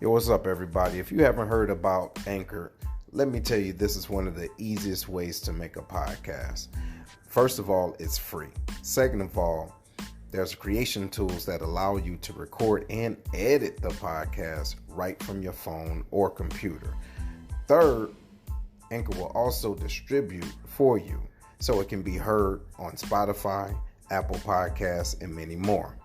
Yo, what's up, everybody? If you haven't heard about Anchor, let me tell you, this is one of the easiest ways to make a podcast. First of all, it's free. Second of all, there's creation tools that allow you to record and edit the podcast right from your phone or computer. Third, Anchor will also distribute for you so it can be heard on Spotify, Apple Podcasts, and many more.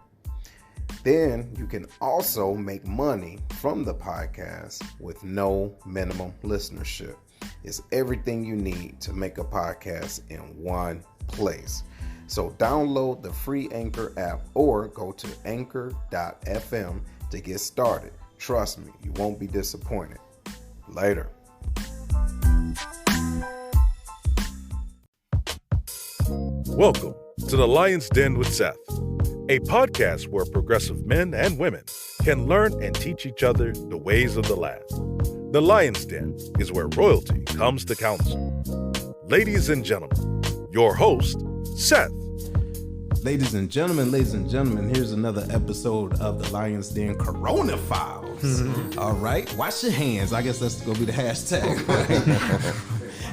Then you can also make money from the podcast with no minimum listenership. It's everything you need to make a podcast in one place. So download the free Anchor app or go to anchor.fm to get started. Trust me, you won't be disappointed. Later. Welcome to The Lion's Den with Seth, a podcast where progressive men and women can learn and teach each other the ways of the land. The Lion's Den is where royalty comes to council. Ladies and gentlemen, your host, Seth. Ladies and gentlemen, here's another episode of The Lion's Den Corona Files. Mm-hmm. All right, wash your hands. I guess that's going to be the hashtag. Right?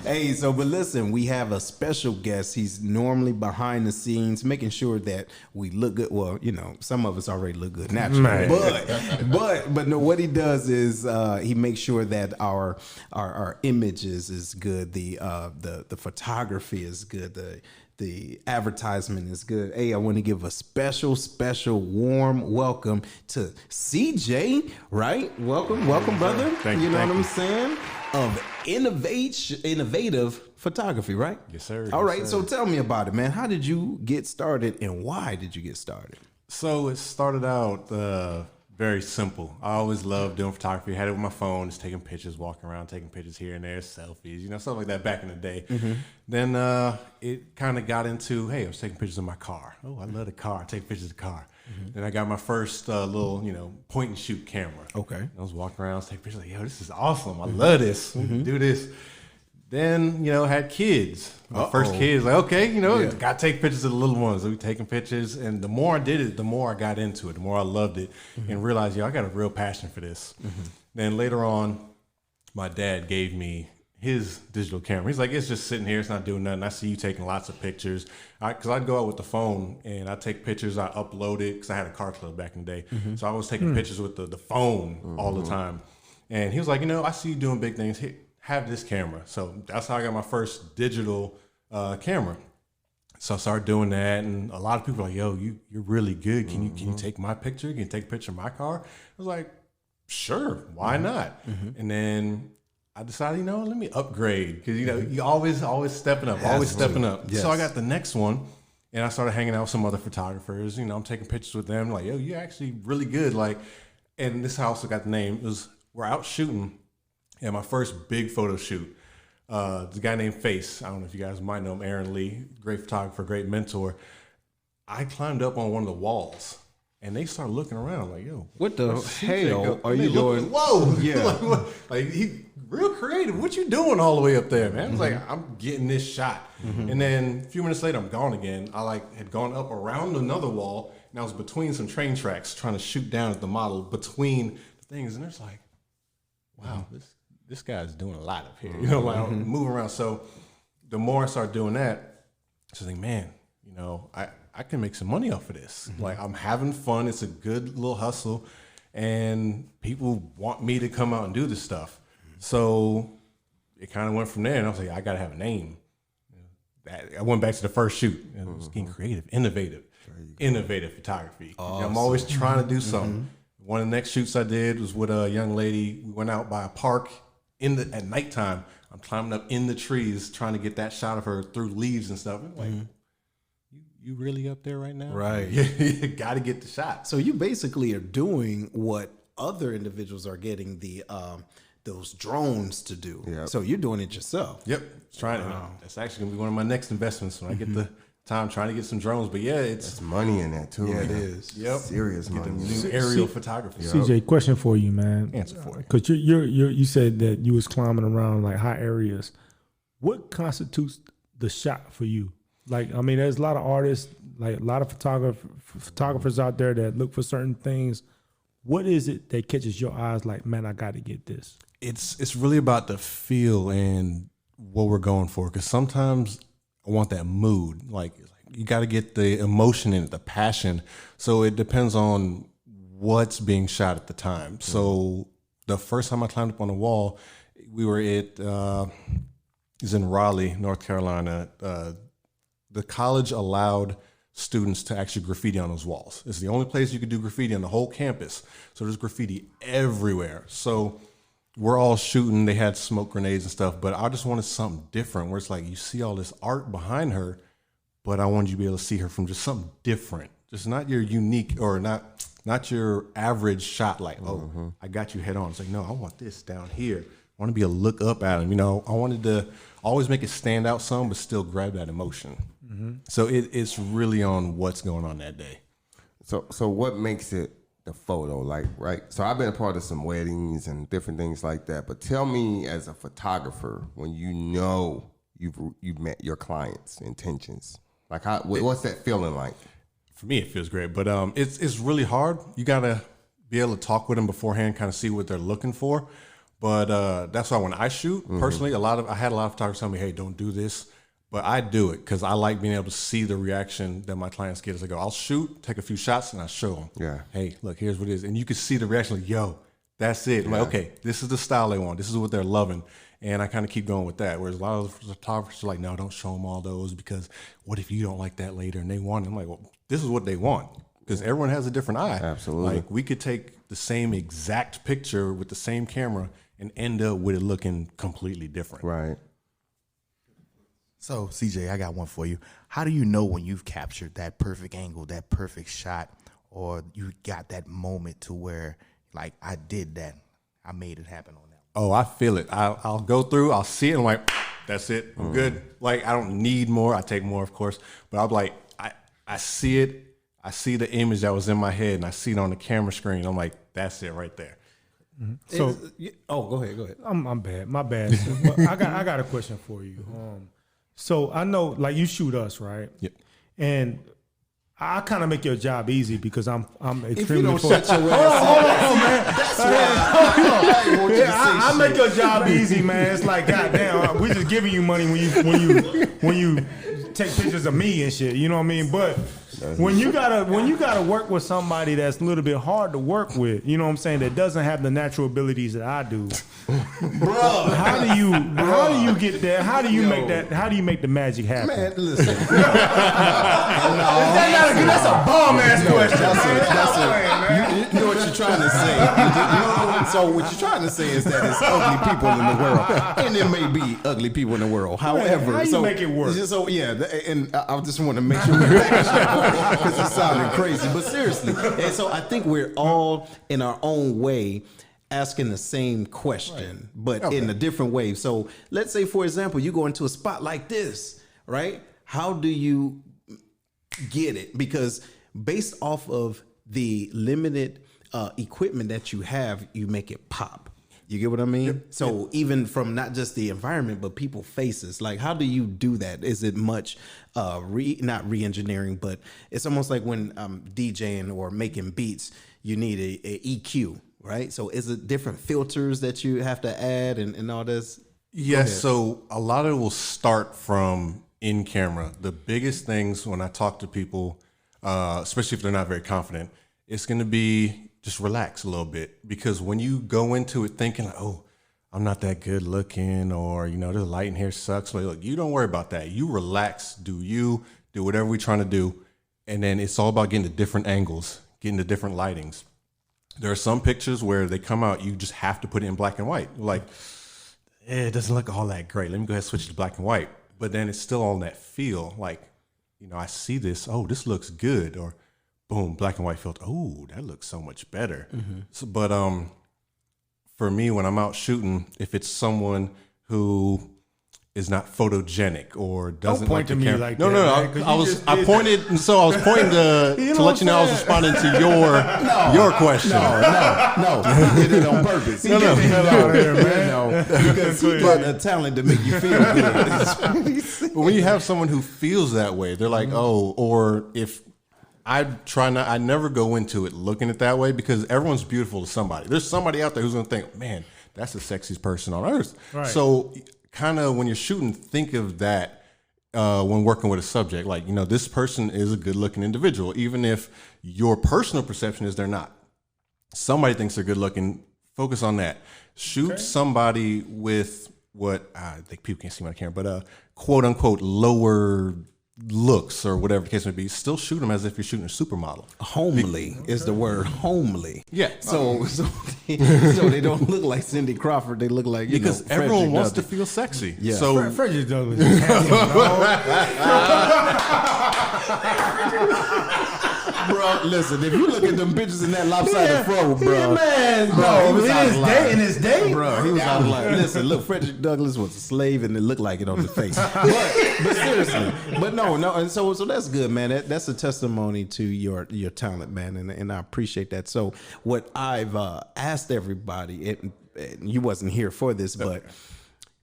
Hey, but listen, we have a special guest. He's normally behind the scenes, making sure that we look good. Well, some of us already look good naturally, but no, what he does is he makes sure that our images is good, the photography is good, the advertisement is good. Hey, I want to give a special warm welcome to CJ, right? Welcome, brother. Thank you. What I'm saying? Of innovative photography, right? Yes, sir. All right, so tell me about it, man. How did you get started and why did you get started? So it started out very simple. I always loved doing photography. I had it with my phone, just taking pictures, walking around, taking pictures here and there, selfies, stuff like that back in the day. Mm-hmm. Then it kind of got into, hey, I was taking pictures of my car. Oh, I love the car. I take pictures of the car. Mm-hmm. Then I got my first little, point and shoot camera. Okay. I was walking around, taking pictures like, yo, this is awesome. I love this. Mm-hmm. Do this. Then, had kids. My first kids, like, okay, got to take pictures of the little ones. So we taking pictures. And the more I did it, the more I got into it, the more I loved it, and realized, I got a real passion for this. Mm-hmm. Then later on, my dad gave me his digital camera. He's like, it's just sitting here. It's not doing nothing. I see you taking lots of pictures. Because I'd go out with the phone and I'd take pictures. I upload it because I had a car club back in the day. Mm-hmm. So I was taking pictures with the phone all the time. And he was like, I see you doing big things. Here, have this camera. So that's how I got my first digital camera. So I started doing that, and a lot of people were like, yo, you're really good. Can you take my picture? Can you take a picture of my car? I was like, sure, why not? Mm-hmm. And then I decided, let me upgrade because you always stepping up, always stepping up. Yes. So I got the next one, and I started hanging out with some other photographers. I'm taking pictures with them. Like, yo, you're actually really good. Like, and this house I got the name. We're out shooting. Yeah, my first big photo shoot. The guy named Face. I don't know if you guys might know him, Aaron Lee, great photographer, great mentor. I climbed up on one of the walls, and they started looking around like, yo, what the hell are you doing? Whoa. Yeah. like he real creative. What you doing all the way up there, man? I was like, I'm getting this shot. Mm-hmm. And then a few minutes later, I'm gone again. I had gone up around another wall, and I was between some train tracks trying to shoot down at the model between the things. And it's like, wow, this guy's doing a lot up here, moving around. So the more I start doing that, I just think, man, I can make some money off of this. Mm-hmm. Like, I'm having fun. It's a good little hustle, and people want me to come out and do this stuff. Mm-hmm. So it kind of went from there, and I was like, I got to have a name. I went back to the first shoot, and it was getting creative, innovative photography. Awesome. I'm always trying to do something. Mm-hmm. One of the next shoots I did was with a young lady. We went out by a park at nighttime. I'm climbing up in the trees trying to get that shot of her through leaves and stuff. I'm like, you really up there right now? Right. You got to get the shot. So you basically are doing what other individuals are getting those drones to do. Yep. So you're doing it yourself. Yep. Trying to. That's actually going to be one of my next investments when I get the time trying to get some drones. But yeah, it's money in that too. Yeah, it is. Yep. Serious money. New aerial photography. CJ, question for you, man. Answer for it. Because you said that you was climbing around like high areas. What constitutes the shot for you? Like, I mean, there's a lot of artists, like a lot of photographers out there that look for certain things. What is it that catches your eyes like, man, I got to get this? It's really about the feel and what we're going for. Because sometimes I want that mood. Like you got to get the emotion in it, the passion. So it depends on what's being shot at the time. So the first time I climbed up on the wall, we were at, it was in Raleigh, North Carolina. The college allowed students to actually graffiti on those walls. It's the only place you could do graffiti on the whole campus. So there's graffiti everywhere. So we're all shooting. They had smoke grenades and stuff, but I just wanted something different where it's like you see all this art behind her, but I wanted you to be able to see her from just something different. Just not your unique or not your average shot like, oh, I got you head on. It's like, no, I want this down here. I want to be able to look up at him. You know, I wanted to always make it stand out some, but still grab that emotion. So it's really on what's going on that day. So what makes it the photo? Like, right? So I've been a part of some weddings and different things like that. But tell me, as a photographer, when you know you've met your client's intentions, like what's that feeling like? For me, it feels great, but it's really hard. You gotta be able to talk with them beforehand, kind of see what they're looking for. But that's why when I shoot, personally, I had a lot of photographers tell me, "Hey, don't do this." But I do it because I like being able to see the reaction that my clients get as I go. I'll shoot, take a few shots, and I show them. Yeah. Hey, look, here's what it is. And you can see the reaction like, yo, that's it. I'm like, okay, this is the style they want. This is what they're loving. And I kind of keep going with that. Whereas a lot of photographers are like, no, don't show them all those because what if you don't like that later and they want it? I'm like, well, this is what they want because everyone has a different eye. Absolutely. Like we could take the same exact picture with the same camera and end up with it looking completely different. Right. So, CJ, I got one for you. How do you know when you've captured that perfect angle, that perfect shot, or you got that moment to where, like, I did that, I made it happen on that? Oh, I feel it. I'll go through, I'll see it, and I'm like, that's it, I'm good. Like, I don't need more. I take more, of course, but I'm like, I see it. I see the image that was in my head, and I see it on the camera screen. I'm like, that's it right there. So, go ahead. I'm bad. My bad. I got a question for you. So I know, like, you shoot us, right? Yep. And I kind of make your job easy because I'm extremely. If you don't shut your ass up, man. I make your job easy, man. It's like, goddamn, we just giving you money when you take pictures of me and shit. You know what I mean? But when you gotta work with somebody that's a little bit hard to work with, you know what I'm saying, that doesn't have the natural abilities that I do. Bro, how do you get there? How do you make the magic happen? Man, listen. That's a bomb ass question. You know what you're trying to say. So what you're trying to say is that it's ugly people in the world, and there may be ugly people in the world. However, how you make it work? So yeah, and I just want to make sure we're because it's sounding crazy, but seriously. And so I think we're all in our own way asking the same question, but in a different way. So let's say, for example, you go into a spot like this, right? How do you get it? Because based off of the limited equipment that you have, you make it pop. You get what I mean? Yep. So even from not just the environment, but people faces, like, how do you do that? Is it much not re-engineering, but it's almost like when DJing or making beats, you need a EQ, right? So is it different filters that you have to add and all this? Yes. So a lot of it will start from in camera. The biggest things when I talk to people, especially if they're not very confident, it's going to be just relax a little bit, because when you go into it thinking like, oh, I'm not that good looking, or, you know, the lighting here sucks. Like, look, you don't worry about that. You relax, do whatever we're trying to do. And then it's all about getting the different angles, getting the different lightings. There are some pictures where they come out, you just have to put it in black and white. Like, it doesn't look all that great. Let me go ahead and switch to black and white. But then it's still on that feel. Like, you know, I see this, oh, this looks good. Or boom, black and white filter. Oh, that looks so much better. Mm-hmm. So, but for me, when I'm out shooting, if it's someone who is not photogenic or doesn't point like to the me like no, that, no, I pointed, and so I was pointing to let you know I was responding to your question. No, he did it on purpose. He No. did it out here, man. Because he got the talent to make you feel good. But when you have someone who feels that way, they're like, oh, or if I never go into it looking at that way because everyone's beautiful to somebody. There's somebody out there who's going to think, man, that's the sexiest person on earth. Right. So kind of when you're shooting, think of that when working with a subject. Like, this person is a good looking individual, even if your personal perception is they're not. Somebody thinks they're good looking. Focus on that. Shoot somebody with what I think people can't see my camera, but quote unquote lower looks or whatever the case may be. Still shoot them as if you're shooting a supermodel. Homely is the word. Homely. Yeah. So they don't look like Cindy Crawford. They look like because everyone wants to feel sexy. Yeah. So Frederick Douglass is handsome, bro, listen, if you look at them bitches in that lopsided fro, bro. Man, bro, he was out of line. in his day. Bro, he was out of line. Listen, look, Frederick Douglass was a slave and it looked like it on his face. But seriously, but no, and so that's good, man. That's a testimony to your talent, man, and I appreciate that. So what I've asked everybody, and you wasn't here for this, but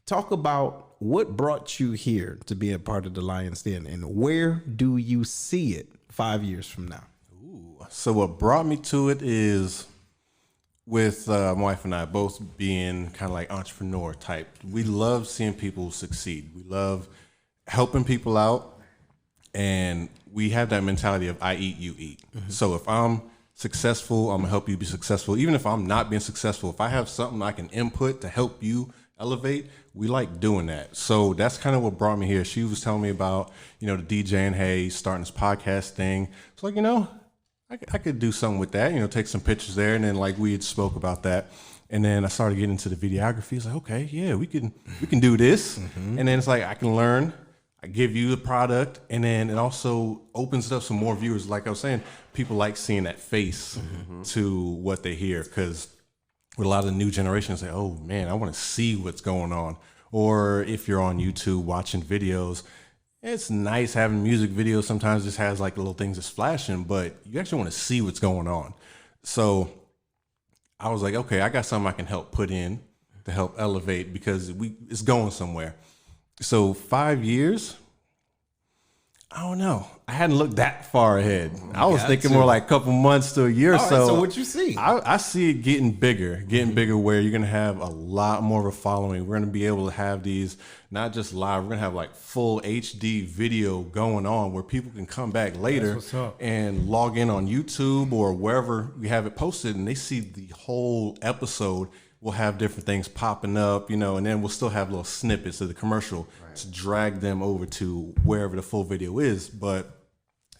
talk about what brought you here to be a part of the Lion's Den, and where do you see it 5 years from now? So what brought me to it is with my wife and I both being kind of like entrepreneur type. We love seeing people succeed. We love helping people out. And we have that mentality of I eat, you eat. Mm-hmm. So if I'm successful, I'm going to help you be successful. Even if I'm not being successful, if I have something I can input to help you elevate, we like doing that. So that's kind of what brought me here. She was telling me about, the DJing, hey, starting this podcast thing. It's like, I could do something with that, take some pictures there. And then like we had spoke about that. And then I started getting into the videography. It's like, okay, yeah, we can do this. Mm-hmm. And then it's like, I can learn, I give you the product. And then it also opens up some more viewers. Like I was saying, people like seeing that face to what they hear. Cause with a lot of the new generations say, oh man, I want to see what's going on. Or if you're on YouTube watching videos, it's nice having music videos. Sometimes just has like little things that's flashing, but you actually want to see what's going on. So I was like, okay, I got something I can help put in to help elevate because it's going somewhere. So 5 years, I don't know. I hadn't looked that far ahead. I was thinking more like a couple months to a year or so. Right, so what you see? I see it getting bigger where you're going to have a lot more of a following. We're going to be able to have these, not just live, we're going to have like full HD video going on where people can come back later and log in on YouTube or wherever we have it posted and they see the whole episode. We'll have different things popping up, and then we'll still have little snippets of the commercial to drag them over to wherever the full video is. But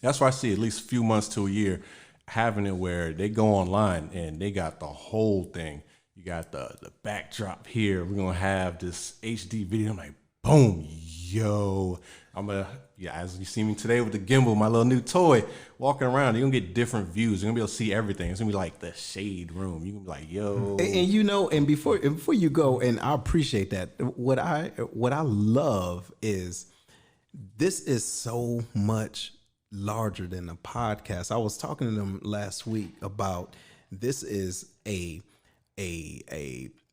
that's why I see at least a few months to a year having it where they go online and they got the whole thing. You got the backdrop here. We're going to have this HD video. I'm like, boom, yo. As you see me today with the gimbal, my little new toy, walking around, you're going to get different views. You're going to be able to see everything. It's going to be like the shade room. You're going to be like, yo. And before you go, and I appreciate that, what I love is this is so much larger than a podcast. I was talking to them last week about this is a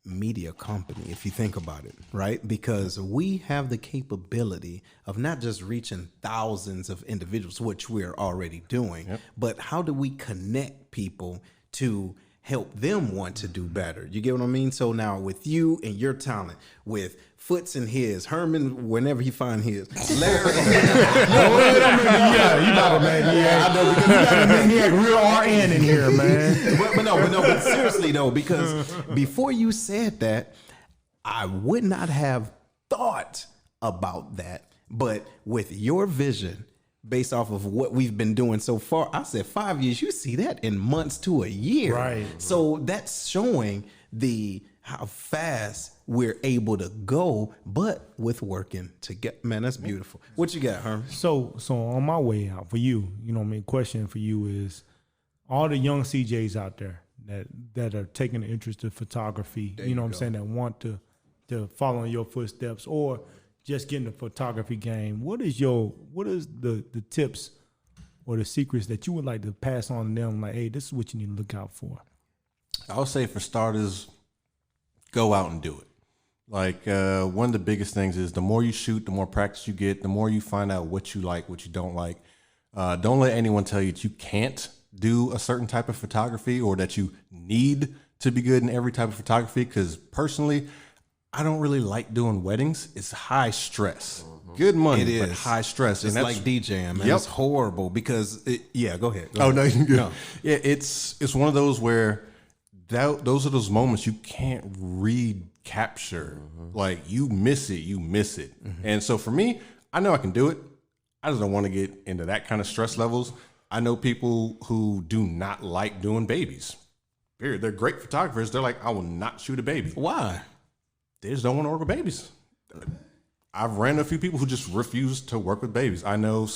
media company, if you think about it, right? Because we have the capability of not just reaching thousands of individuals, which we're already doing, but how do we connect people to help them want to do better? You get what I mean? So now with you and your talent, with Foots and his, Herman, whenever he find his, Larry. Yeah, you know, man. Yeah, I know, because you got a maniac real RN in here, man. But seriously though, because before you said that, I would not have thought about that. But with your vision, based off of what we've been doing so far, I said 5 years. You see that in months to a year, right? So that's showing how fast we're able to go, but with working together. Man, that's beautiful. What you got, Herman? So on my way out for you, you know what I mean? Question for you is, all the young CJs out there that are taking an interest in photography, you know what I'm saying, that want to follow in your footsteps or just getting the photography game, what is the tips or the secrets that you would like to pass on to them? Like, hey, this is what you need to look out for. I would say for starters, go out and do it. Like one of the biggest things is the more you shoot, the more practice you get, the more you find out what you like, what you don't like. Don't let anyone tell you that you can't do a certain type of photography or that you need to be good in every type of photography. Because personally, I don't really like doing weddings. It's high stress. Good money, It is. but high stress. It's And like DJing, man. Yep. It's horrible because yeah. Go ahead. Oh no, you're good. Yeah, it's one of those where those are those moments you can't recapture. Like you miss it. And so for me, I know I can do it. I just don't want to get into that kind of stress levels. I know people who do not like doing babies. Period. They're great photographers. They're like, I will not shoot a baby. Why? They just don't want to work with babies. I've ran into a few people who just refuse to work with babies. I know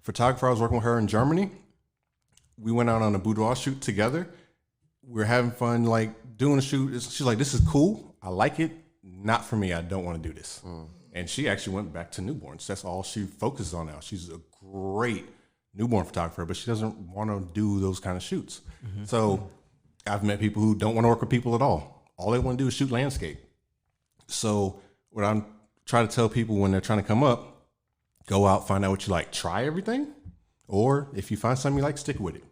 photographer, I was working with her in Germany. We went out on a boudoir shoot together. We were having fun, like doing a shoot. She's like, this is cool. I like it. Not for me. I don't want to do this. And she actually went back to newborns. That's all she focuses on now. She's a great newborn photographer, but she doesn't want to do those kind of shoots. So I've met people who don't want to work with people at all. All they want to do is shoot landscape. So what I'm trying to tell people when they're trying to come up, go out, find out what you like, try everything. Or if you find something you like, stick with it.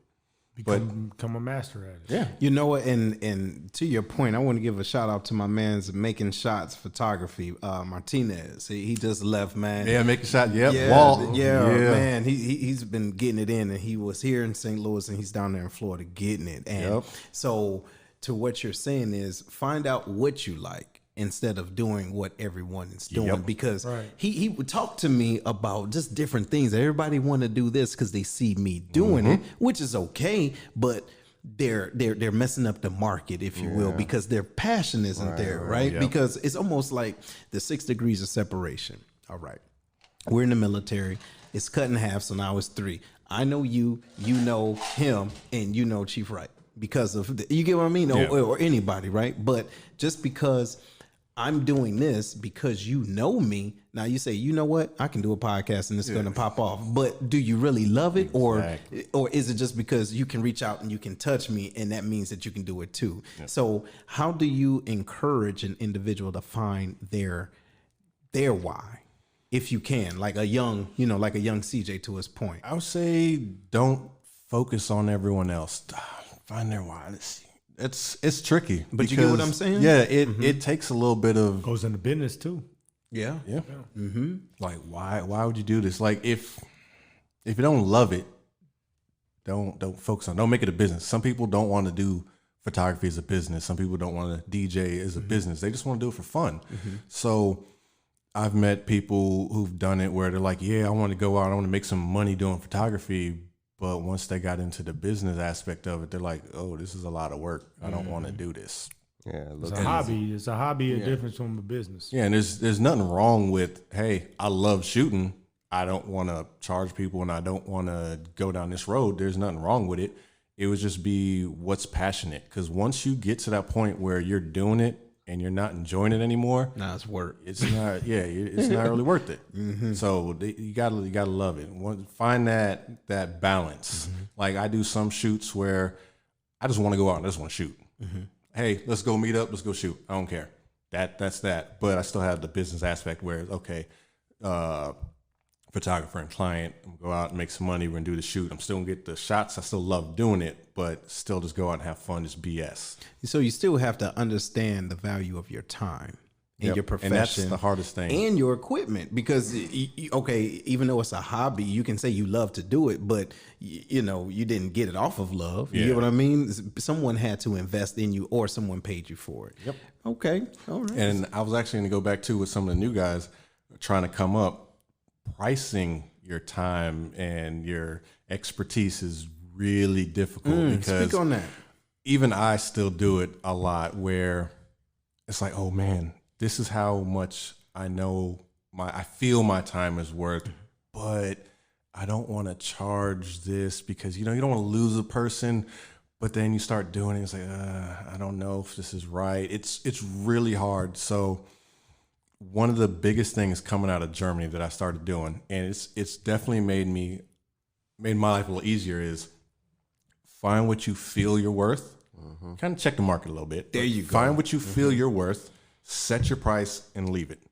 Become a master at it. Yeah. You know what? And to your point, I want to give a shout out to my man's Making Shots Photography, Martinez. He just left, man. Yeah, make a shot. Yep. Yeah, Walt. man. He's been getting it in, and he was here in St. Louis, and he's down there in Florida getting it. And so, to what you're saying is, find out what you like instead of doing what everyone is doing. Because he would talk to me about just different things. Everybody want to do this because they see me doing it, which is okay, but they're messing up the market, if you will, because their passion isn't there, right? Because it's almost like the 6 degrees of separation. All right. We're in the military. It's cut in half, so now it's 3. I know you know him, and you know Chief Wright because of you get what I mean, or anybody, right? But just because I'm doing this because you know me. Now you say, you know what? I can do a podcast and it's going to pop off. But do you really love it, or is it just because you can reach out and you can touch me, and that means that you can do it too? So how do you encourage an individual to find their why, if you can, like a young CJ to his point? I would say don't focus on everyone else. Find their why. Let's see. It's tricky, but you get what I'm saying? Yeah, it takes a little bit of Goes into business too. Yeah. Like why would you do this? Like if you don't love it, don't focus on. Don't make it a business. Some people don't want to do photography as a business. Some people don't want to DJ as a business. They just want to do it for fun. So I've met people who've done it where they're like, yeah, I want to go out, I want to make some money doing photography. But once they got into the business aspect of it, they're like, oh, this is a lot of work. I don't want to do this. Yeah, It's a hobby. It's a hobby, different from a business. Yeah, and there's nothing wrong with, hey, I love shooting. I don't want to charge people and I don't want to go down this road. There's nothing wrong with it. It would just be what's passionate. Because once you get to that point where you're doing it and you're not enjoying it anymore, now it's work. It's not. Yeah, it's not really worth it. So you gotta love it. Find that balance. Like I do some shoots where I just want to go out and I just want to shoot. Hey, let's go meet up. Let's go shoot. I don't care. That's that. But I still have the business aspect where it's okay. Photographer and client, I'm gonna go out and make some money. We're gonna do the shoot. I'm still gonna get the shots. I still love doing it, but still just go out and have fun. Just BS. So you still have to understand the value of your time and your profession. And that's the hardest thing. And your equipment, because okay, even though it's a hobby, you can say you love to do it, but you didn't get it off of love. You get what I mean? Someone had to invest in you, or someone paid you for it. Yep. Okay. All right. And I was actually gonna go back to with some of the new guys trying to come up. Pricing your time and your expertise is really difficult because speak on that. Even I still do it a lot where it's like, oh man, this is how much I know I feel my time is worth, but I don't want to charge this because you don't want to lose a person. But then you start doing it, it's like, I don't know if this is right. It's really hard. So one of the biggest things coming out of Germany that I started doing, and it's definitely made my life a little easier, is find what you feel you're worth. Kind of check the market a little bit. There you go. Find what you feel you're worth, set your price, and leave it.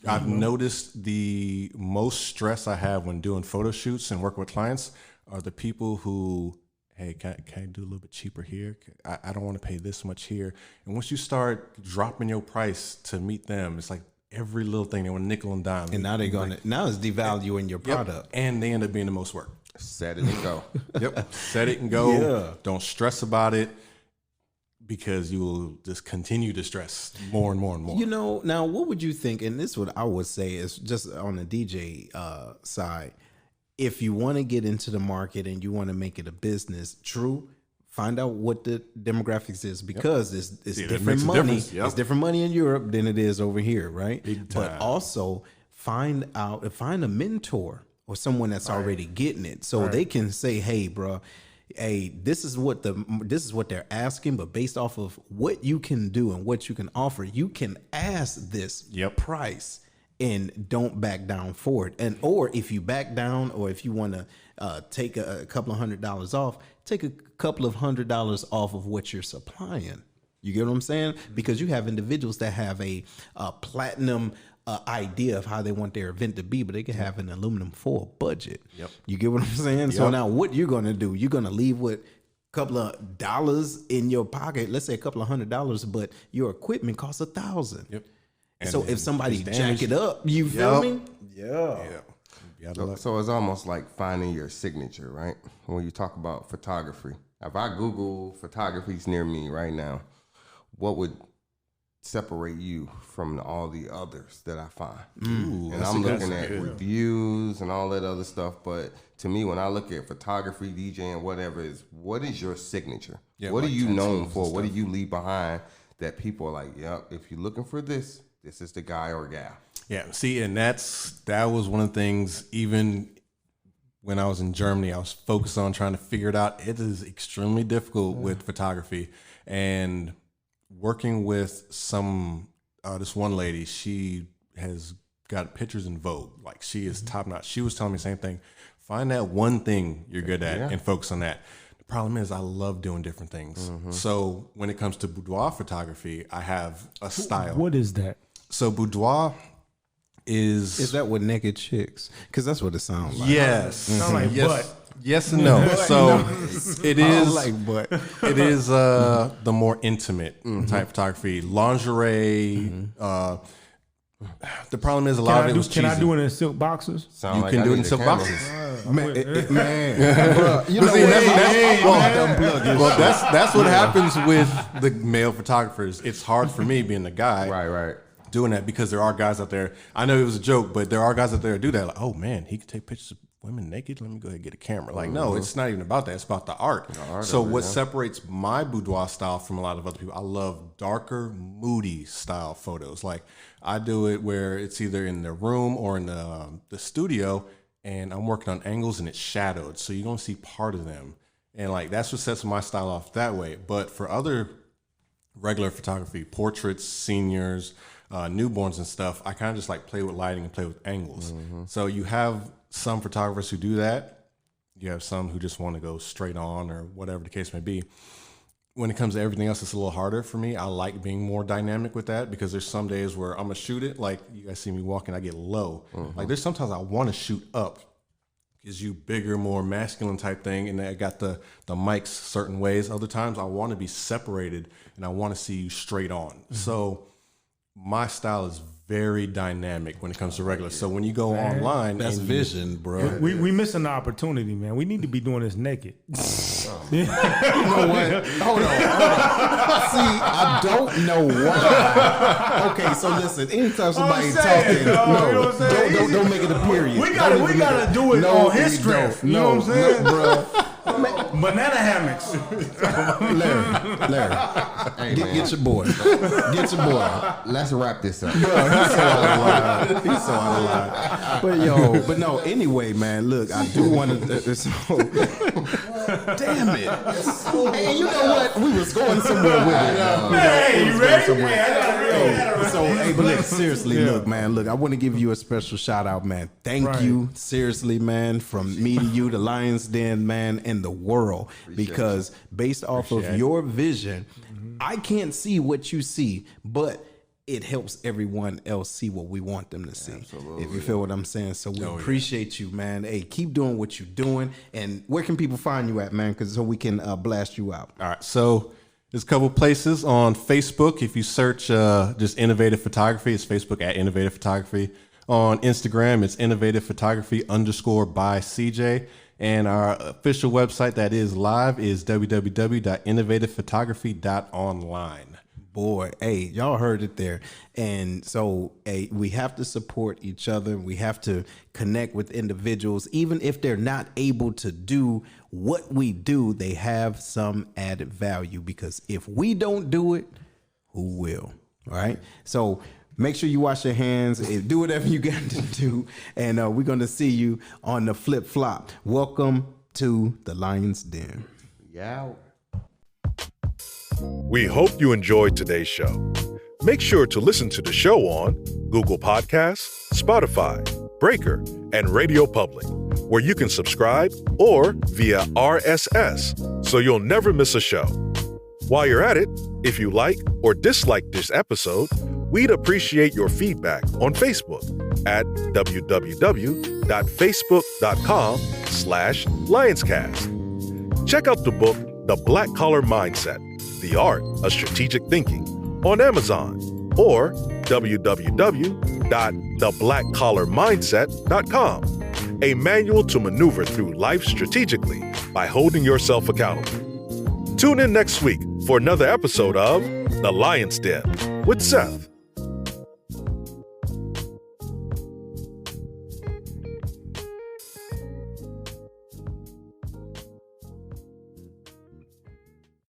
I've noticed the most stress I have when doing photo shoots and working with clients are the people who, hey, can I do a little bit cheaper here? I don't want to pay this much here. And once you start dropping your price to meet them, it's like every little thing, they want nickel and dime. And now now it's devaluing your product. And they end up being the most work. Set it and go. Yep. Set it and go. Yeah. Don't stress about it, because you will just continue to stress more and more and more. You know, now what would you think? And this is what I would say is just on the DJ side. If you want to get into the market and you want to make it a business, find out what the demographics is, because it's different money. It's different money in Europe than it is over here, right? But also find a mentor or someone that's already getting it, so they can say, "Hey, bro, hey, this is what they're asking, but based off of what you can do and what you can offer, you can ask this price and don't back down for it. And or if you back down, or if you want to take a couple of $100 off, take a couple of $100 off of what you're supplying. You get what I'm saying? Because you have individuals that have a platinum idea of how they want their event to be, but they can have an aluminum foil budget. You get what I'm saying? So now what you're going to do, you're going to leave with a couple of dollars in your pocket, let's say a couple of $100, but your equipment costs $1,000. So if somebody jack it up, you feel me? So it's almost like finding your signature, right? When you talk about photography. If I Google photographies near me right now, what would separate you from all the others that I find? And I'm looking at reviews and all that other stuff, but to me, when I look at photography, DJing, whatever, what is your signature? What are you known for? What do you leave behind that people are like, if you're looking for this, this is the guy or gal? Yeah, see, and that was one of the things, even when I was in Germany, I was focused on trying to figure it out. It is extremely difficult with photography. And working with this one lady, she has got pictures in Vogue. Like, she is top notch. She was telling me the same thing. Find that one thing you're good at and focus on that. The problem is I love doing different things. So when it comes to boudoir photography, I have a style. What is that? So boudoir is that with naked chicks? Because that's what it sounds like. Yes. Sound like butt. Yes and no. So it is like butt. It is the more intimate type photography, lingerie. The problem is a lot of it was cheesy. Can I do it in silk boxers? You can do it in silk boxes. Man, that's what happens with the male photographers. It's hard for me being the guy. Right. Doing that, because there are guys out there. I know it was a joke, but there are guys out there that do that. Like, oh man, he can take pictures of women naked. Let me go ahead and get a camera. Like, no, it's not even about that. It's about the art. So what separates my boudoir style from a lot of other people, I love darker, moody style photos. Like, I do it where it's either in the room or in the studio, and I'm working on angles and it's shadowed, so you don't see part of them. And like, that's what sets my style off that way. But for other regular photography, portraits, seniors, newborns and stuff, I kind of just like play with lighting and play with angles. So you have some photographers who do that. You have some who just want to go straight on, or whatever the case may be. When it comes to everything else, it's a little harder for me. I like being more dynamic with that, because there's some days where I'm gonna shoot it. Like, you guys see me walking, I get low. Like, there's sometimes I want to shoot up, gives you bigger, more masculine type thing, and I got the mics certain ways. Other times I want to be separated and I want to see you straight on. So my style is very dynamic when it comes to regular. So when you go online, that's vision, bro. We missing the opportunity, man. We need to be doing this naked. You know what? Hold on. See, I don't know why. Okay, so listen. Anytime somebody's talking, don't make it a period. We gotta do it on his strength. You know what I'm saying, bro? Banana hammocks. Larry, get your boy. Get your boy. Let's wrap this up. Bro, he's so out of line. But no, anyway, man, look, I do want to. Damn it. Hey, you know what? We was going somewhere with it. Hey, you ready? Hey, but look, seriously, look, man, I want to give you a special shout out, man. Thank you, seriously, man, from me to you, the Lions Den, man, and the world. Because based off of your vision, I can't see what you see, but it helps everyone else see what we want them to see. Absolutely. If you feel what I'm saying. So we appreciate you, man. Hey, keep doing what you're doing. And where can people find you at, man? So we can blast you out. All right. So there's a couple places on Facebook. If you search just Innovative Photography, it's Facebook at Innovative Photography. On Instagram, it's Innovative Photography _by CJ. And our official website that is live is www.innovativephotography.online. Boy, hey, y'all heard it there. And so we have to support each other. We have to connect with individuals. Even if they're not able to do what we do, they have some added value, because if we don't do it, who will? All right. So make sure you wash your hands, do whatever you got to do. And we're going to see you on the flip flop. Welcome to the Lion's Den. Yeah. We hope you enjoyed today's show. Make sure to listen to the show on Google Podcasts, Spotify, Breaker, and Radio Public, where you can subscribe, or via RSS, so you'll never miss a show. While you're at it, if you like or dislike this episode, we'd appreciate your feedback on Facebook at www.facebook.com/Lionscast. Check out the book, The Black Collar Mindset, The Art of Strategic Thinking, on Amazon, or www.theblackcollarmindset.com, a manual to maneuver through life strategically by holding yourself accountable. Tune in next week for another episode of The Lion's Den with Seth.